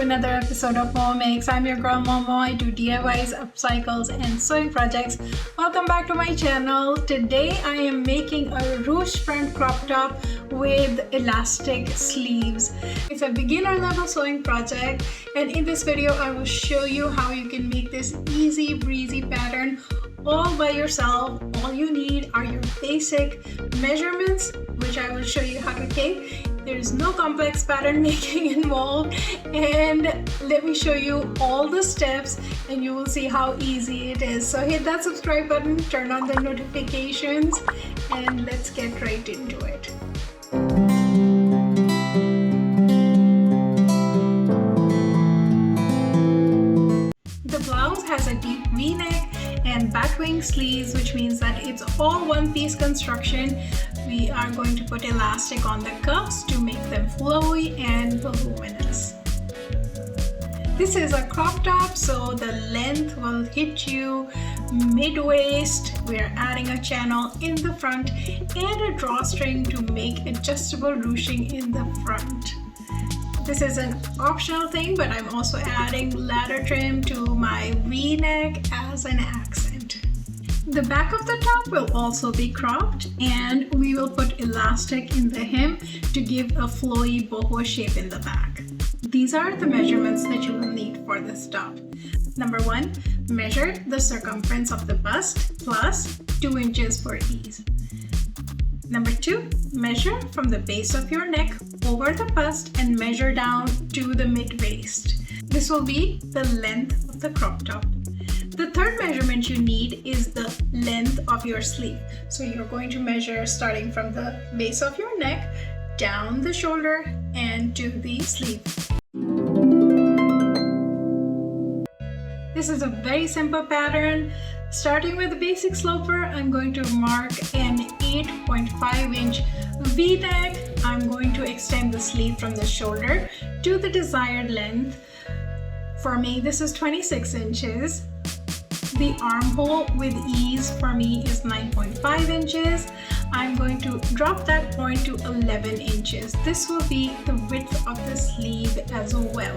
another episode of Momo Makes. I'm your girl Momo. I do DIYs, upcycles, and sewing projects. Welcome back to my channel. Today I am making a ruched front crop top with elastic sleeves. It's a beginner level sewing project, and in this video I will show you how you can make this easy breezy pattern all by yourself. All you need are your basic measurements, which I will show you how to take. There's no complex pattern making involved, and let me show you all the steps and you will see how easy it is. So hit that subscribe button, turn on the notifications, and let's get right into it. The blouse has a deep V-neck and batwing sleeves, which means that it's all one-piece construction. We are going to put elastic on the cuffs to make them flowy and voluminous. This is a crop top, so the length will hit you mid-waist. We're adding a channel in the front and a drawstring to make adjustable ruching in the front. This is an optional thing, but I'm also adding ladder trim to my V-neck as an accent. The back of the top will also be cropped, and we will put elastic in the hem to give a flowy boho shape in the back. These are the measurements that you will need for this top. Number 1, measure the circumference of the bust plus 2 inches for ease. Number 2, measure from the base of your neck over the bust and measure down to the mid-waist. This will be the length of the crop top. The third measurement you need is the length of your sleeve. So you're going to measure starting from the base of your neck, down the shoulder, and to the sleeve. This is a very simple pattern. Starting with the basic sloper, I'm going to mark an 8.5 inch V-neck. I'm going to extend the sleeve from the shoulder to the desired length. For me, this is 26 inches. The armhole with ease for me is 9.5 inches. I'm going to drop that point to 11 inches. This will be the width of the sleeve as well.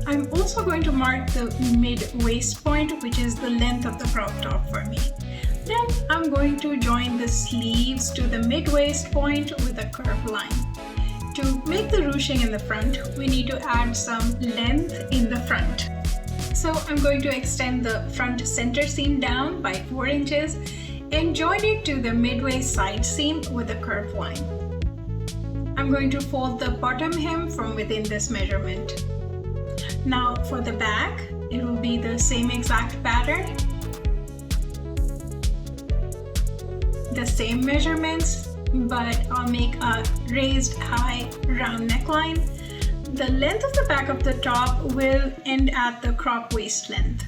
I'm also going to mark the mid-waist point, which is the length of the crop top for me. Then I'm going to join the sleeves to the mid-waist point with a curved line. To make the ruching in the front, we need to add some length in the front. So I'm going to extend the front center seam down by 4 inches and join it to the mid-waist side seam with a curved line. I'm going to fold the bottom hem from within this measurement. Now for the back, it will be the same exact pattern. The same measurements, but I'll make a raised high round neckline. The length of the back of the top will end at the crop waist length.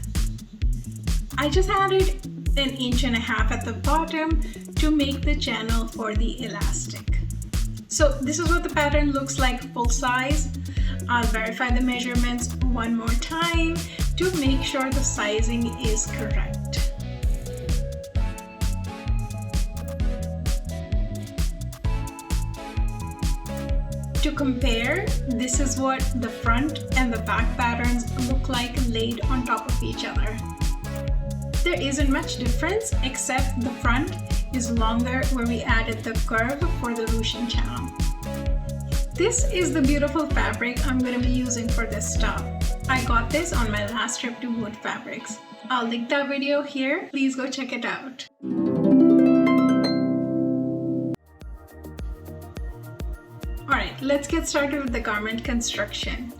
I just added 1.5 inches at the bottom to make the channel for the elastic. So this is what the pattern looks like full size. I'll verify the measurements one more time to make sure the sizing is correct. To compare, this is what the front and the back patterns look like laid on top of each other. There isn't much difference except the front is longer where we added the curve for the ruching channel. This is the beautiful fabric I'm going to be using for this top. I got this on my last trip to Wood Fabrics. I'll link that video here. Please go check it out. Alright, let's get started with the garment construction.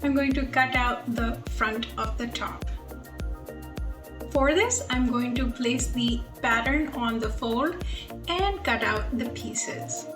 I'm going to cut out the front of the top. For this, I'm going to place the pattern on the fold and cut out the pieces.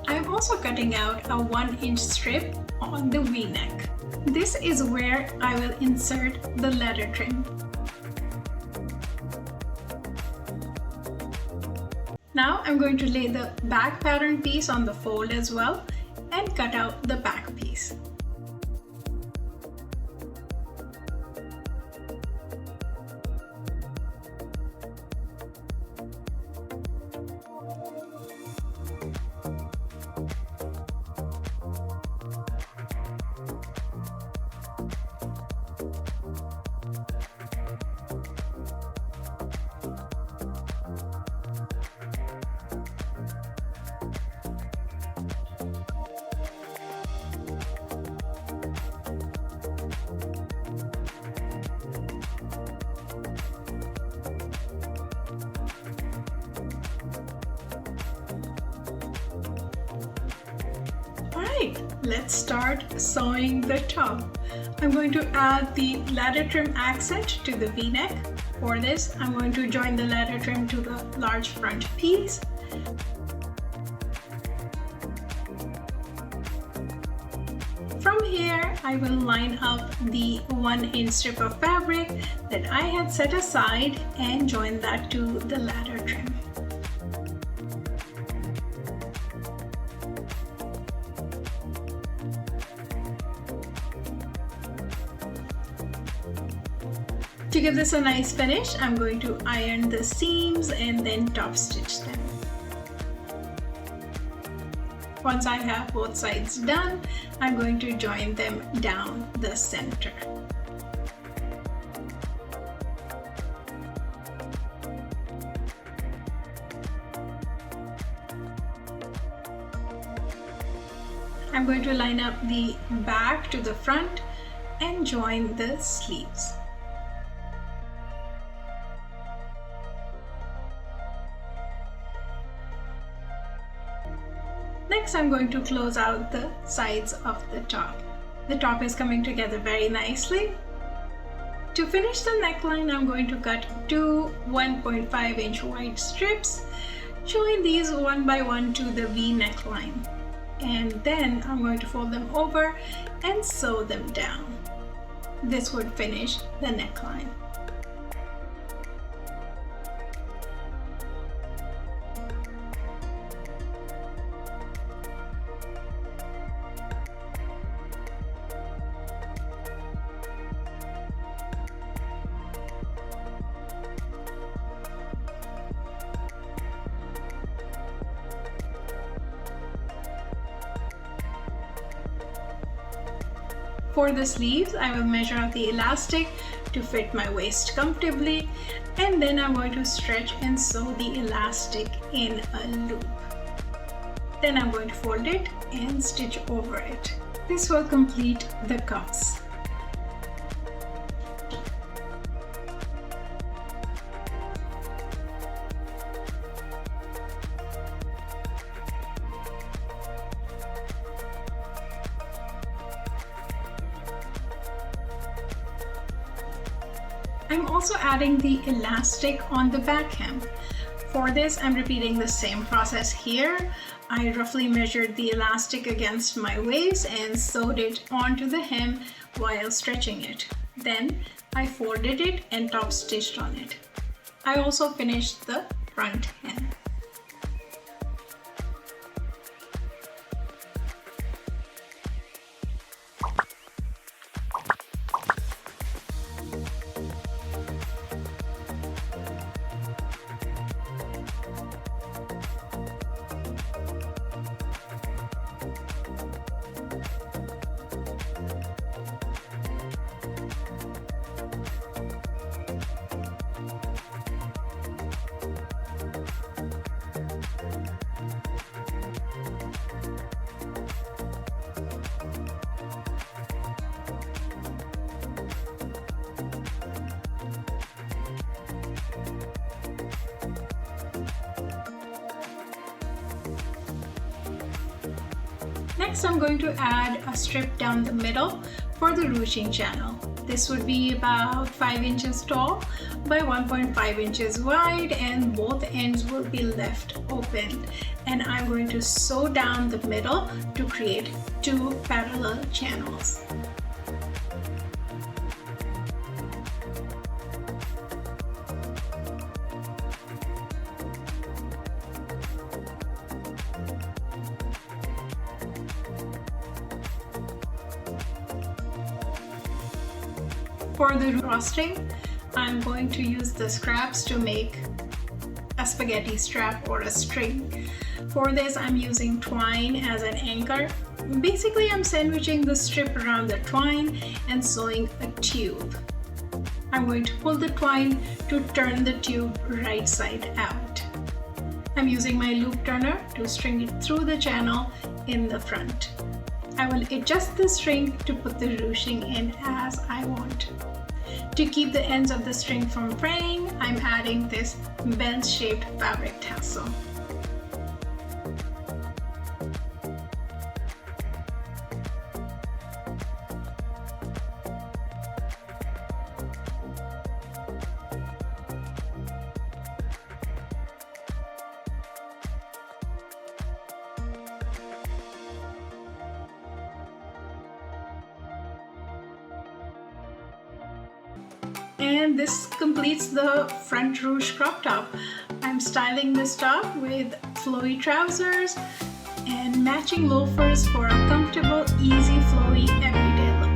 I'm also cutting out a 1-inch strip on the V-neck. This is where I will insert the ladder trim. Now I'm going to lay the back pattern piece on the fold as well and cut out the back piece. Alright, let's start sewing the top. I'm going to add the ladder trim accent to the V-neck. For this, I'm going to join the ladder trim to the large front piece. From here, I will line up the 1-inch strip of fabric that I had set aside and join that to the ladder trim. To give this a nice finish, I'm going to iron the seams and then top stitch them. Once I have both sides done, I'm going to join them down the center. I'm going to line up the back to the front and join the sleeves. Next, I'm going to close out the sides of the top. The top is coming together very nicely. To finish the neckline, I'm going to cut two 1.5-inch wide strips, join these one by one to the V neckline. And then I'm going to fold them over and sew them down. This would finish the neckline. For the sleeves, I will measure out the elastic to fit my waist comfortably, and then I'm going to stretch and sew the elastic in a loop. Then I'm going to fold it and stitch over it. This will complete the cuffs. I'm also adding the elastic on the back hem. For this, I'm repeating the same process here. I roughly measured the elastic against my waist and sewed it onto the hem while stretching it. Then I folded it and top stitched on it. I also finished the front hem. Next, I'm going to add a strip down the middle for the ruching channel. This would be about 5 inches tall by 1.5 inches wide, and both ends will be left open. And I'm going to sew down the middle to create 2 parallel channels. For the drawstring, I'm going to use the scraps to make a spaghetti strap or a string. For this, I'm using twine as an anchor. Basically, I'm sandwiching the strip around the twine and sewing a tube. I'm going to pull the twine to turn the tube right side out. I'm using my loop turner to string it through the channel in the front. I will adjust the string to put the ruching in as I want. To keep the ends of the string from fraying, I'm adding this bell-shaped fabric tassel. And this completes the front ruched crop top. I'm styling this top with flowy trousers and matching loafers for a comfortable, easy, flowy, everyday look.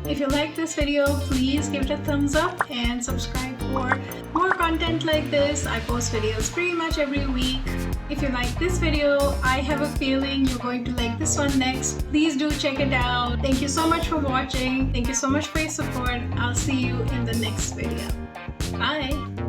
If you like this video, please give it a thumbs up and subscribe for more content like this. I post videos pretty much every week. If you like this video, I have a feeling you're going to like this one next. Please do check it out. Thank you so much for watching. Thank you so much for your support. I'll see you in the next video. Bye!